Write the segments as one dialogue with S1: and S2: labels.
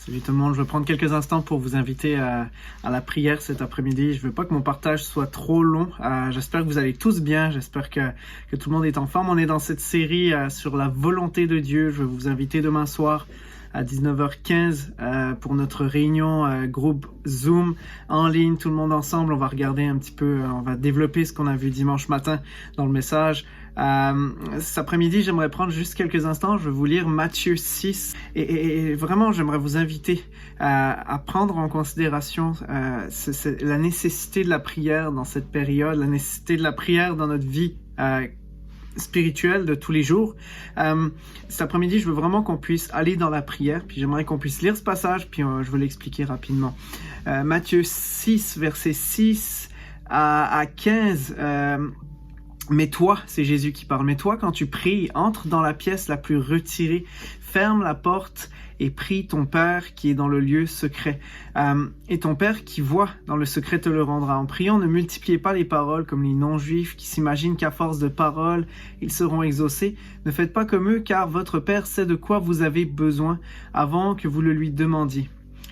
S1: Salut tout le monde, je vais prendre quelques instants pour vous inviter à la prière cet après-midi. Je veux pas que mon partage soit trop long. J'espère que vous allez tous bien, j'espère que tout le monde est en forme. On est dans cette série sur la volonté de Dieu. Je vais vous inviter demain soir à 19h15 pour notre réunion groupe Zoom en ligne, tout le monde ensemble. On va regarder un petit peu, on va développer ce qu'on a vu dimanche matin dans le message. Cet après-midi, j'aimerais prendre juste quelques instants. Je vais vous lire Matthieu 6 et vraiment, j'aimerais vous inviter à prendre en considération la nécessité de la prière dans cette période, la nécessité de la prière dans notre vie spirituelle de tous les jours. Cet après-midi, je veux vraiment qu'on puisse aller dans la prière, puis j'aimerais qu'on puisse lire ce passage, puis je vais l'expliquer rapidement. Matthieu 6, versets 6 à 15. Mais toi, c'est Jésus qui parle, mais toi, quand tu pries, entre dans la pièce la plus retirée, ferme la porte et prie ton Père qui est dans le lieu secret. Et ton Père qui voit dans le secret te le rendra. En priant, ne multipliez pas les paroles comme les non-juifs qui s'imaginent qu'à force de paroles, ils seront exaucés. Ne faites pas comme eux, car votre Père sait de quoi vous avez besoin avant que vous le lui demandiez.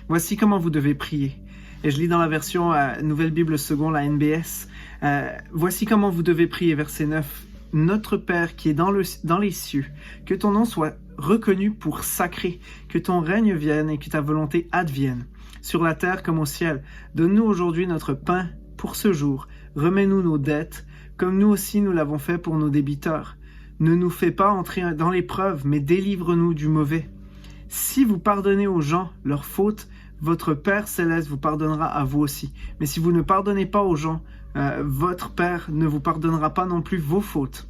S1: Voici comment vous devez prier. Et je lis dans la version Nouvelle Bible Seconde, la NBS. Voici comment vous devez prier, verset 9. Notre Père qui est dans les cieux, que ton nom soit reconnu pour sacré, que ton règne vienne et que ta volonté advienne, sur la terre comme au ciel. Donne-nous aujourd'hui notre pain pour ce jour. Remets-nous nos dettes, comme nous aussi nous l'avons fait pour nos débiteurs. Ne nous fais pas entrer dans l'épreuve, mais délivre-nous du mauvais. Si vous pardonnez aux gens leurs fautes, votre Père céleste vous pardonnera à vous aussi. Mais si vous ne pardonnez pas aux gens, votre Père ne vous pardonnera pas non plus vos fautes.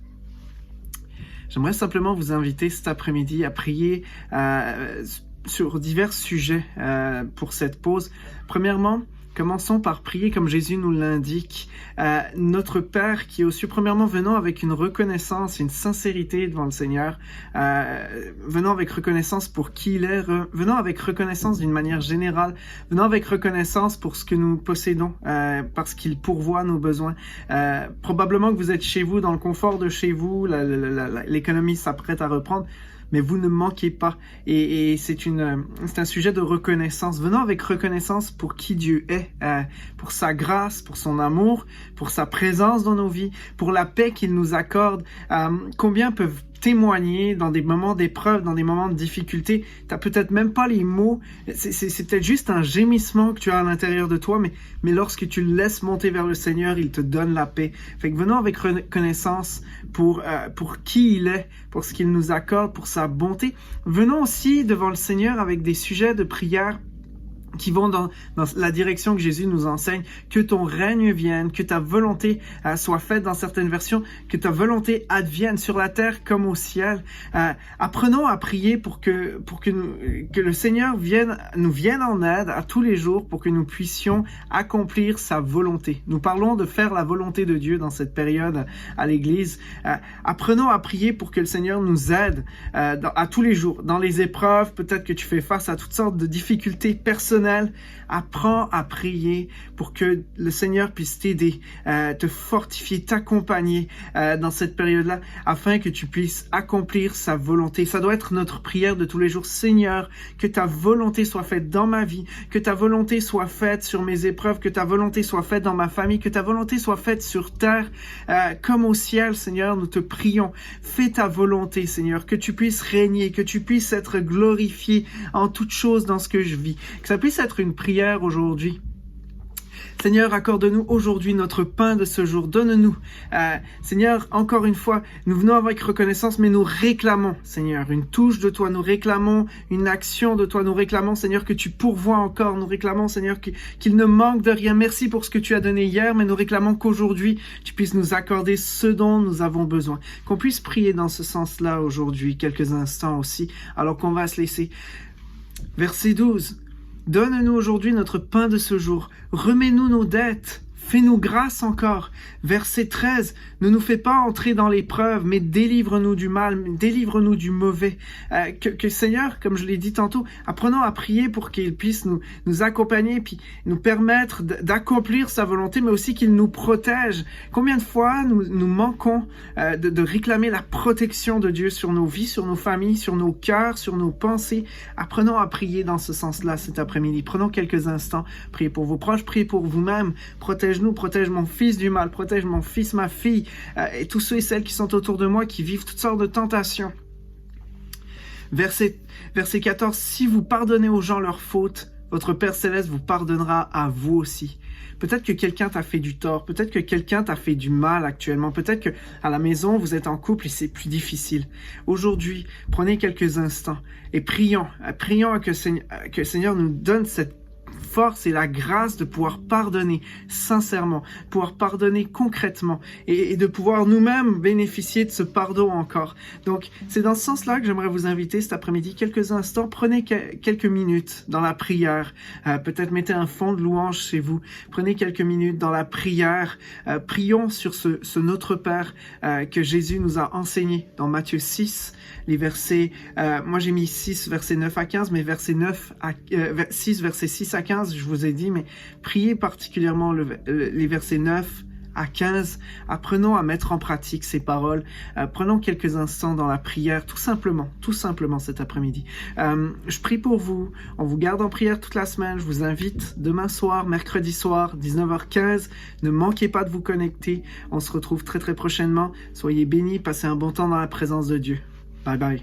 S1: J'aimerais simplement vous inviter cet après-midi à prier sur divers sujets pour cette pause. Premièrement, commençons par prier comme Jésus nous l'indique. Notre Père qui est aux cieux, premièrement, venons avec une reconnaissance, une sincérité devant le Seigneur. Venons avec reconnaissance pour qui il est. Venons avec reconnaissance d'une manière générale. Venons avec reconnaissance pour ce que nous possédons, parce qu'il pourvoit nos besoins. Probablement que vous êtes chez vous, dans le confort de chez vous, l'économie s'apprête à reprendre. Mais vous ne manquez pas. Et c'est un sujet de reconnaissance. Venons avec reconnaissance pour qui Dieu est, pour sa grâce, pour son amour, pour sa présence dans nos vies, pour la paix qu'il nous accorde. Combien peuvent témoigner dans des moments d'épreuve, dans des moments de difficulté. T'as peut-être même pas les mots. C'est peut-être juste un gémissement que tu as à l'intérieur de toi, mais lorsque tu le laisses monter vers le Seigneur, il te donne la paix. Fait que venons avec reconnaissance pour qui il est, pour ce qu'il nous accorde, pour sa bonté. Venons aussi devant le Seigneur avec des sujets de prière qui vont dans la direction que Jésus nous enseigne, que ton règne vienne, que ta volonté soit faite dans certaines versions, que ta volonté advienne sur la terre comme au ciel. Apprenons à prier pour que le Seigneur nous vienne en aide à tous les jours pour que nous puissions accomplir sa volonté. Nous parlons de faire la volonté de Dieu dans cette période à l'Église. Apprenons à prier pour que le Seigneur nous aide à tous les jours. Dans les épreuves, peut-être que tu fais face à toutes sortes de difficultés personnelles. Apprends à prier pour que le Seigneur puisse t'aider, te fortifier, t'accompagner dans cette période-là, afin que tu puisses accomplir sa volonté. Ça doit être notre prière de tous les jours. Seigneur, que ta volonté soit faite dans ma vie, que ta volonté soit faite sur mes épreuves, que ta volonté soit faite dans ma famille, que ta volonté soit faite sur terre comme au ciel. Seigneur, nous te prions. Fais ta volonté, Seigneur, que tu puisses régner, que tu puisses être glorifié en toutes choses dans ce que je vis. Que ça puisse être une prière aujourd'hui. Seigneur, accorde-nous aujourd'hui notre pain de ce jour. Donne-nous. Seigneur, encore une fois, nous venons avec reconnaissance, mais nous réclamons, Seigneur, une touche de toi. Nous réclamons une action de toi. Nous réclamons, Seigneur, que tu pourvoies encore. Nous réclamons, Seigneur, qu'il ne manque de rien. Merci pour ce que tu as donné hier, mais nous réclamons qu'aujourd'hui, tu puisses nous accorder ce dont nous avons besoin. Qu'on puisse prier dans ce sens-là aujourd'hui, quelques instants aussi, alors qu'on va se laisser. Verset 12. Donne-nous aujourd'hui notre pain de ce jour. Remets-nous nos dettes. Fais-nous grâce encore. Verset 13, ne nous fais pas entrer dans l'épreuve, mais délivre-nous du mal, délivre-nous du mauvais. Que Seigneur, comme je l'ai dit tantôt, apprenons à prier pour qu'il puisse nous accompagner, puis nous permettre d'accomplir sa volonté, mais aussi qu'il nous protège. Combien de fois nous manquons de réclamer la protection de Dieu sur nos vies, sur nos familles, sur nos cœurs, sur nos pensées. Apprenons à prier dans ce sens-là cet après-midi. Prenons quelques instants, priez pour vos proches, priez pour vous-même. Protège-nous, protège mon fils du mal, protège mon fils, ma fille, et tous ceux et celles qui sont autour de moi, qui vivent toutes sortes de tentations. Verset 14, si vous pardonnez aux gens leurs fautes, votre Père Céleste vous pardonnera à vous aussi. Peut-être que quelqu'un t'a fait du tort, peut-être que quelqu'un t'a fait du mal actuellement, peut-être que à la maison vous êtes en couple et c'est plus difficile. Aujourd'hui, prenez quelques instants et prions que le Seigneur nous donne cette force et la grâce de pouvoir pardonner sincèrement, pouvoir pardonner concrètement et de pouvoir nous-mêmes bénéficier de ce pardon encore. Donc, c'est dans ce sens-là que j'aimerais vous inviter cet après-midi, quelques instants, prenez quelques minutes dans la prière, peut-être mettez un fond de louange chez vous, prenez quelques minutes dans la prière, prions sur ce Notre Père que Jésus nous a enseigné dans Matthieu 6, les versets, moi j'ai mis 6 versets 9 à 15, mais 6 versets 6 à 15, je vous ai dit, mais priez particulièrement les versets 9 à 15. Apprenons à mettre en pratique ces paroles. Prenons quelques instants dans la prière, tout simplement cet après-midi. Je prie pour vous. On vous garde en prière toute la semaine. Je vous invite demain soir, mercredi soir, 19h15. Ne manquez pas de vous connecter. On se retrouve très très prochainement. Soyez bénis, passez un bon temps dans la présence de Dieu. Bye bye.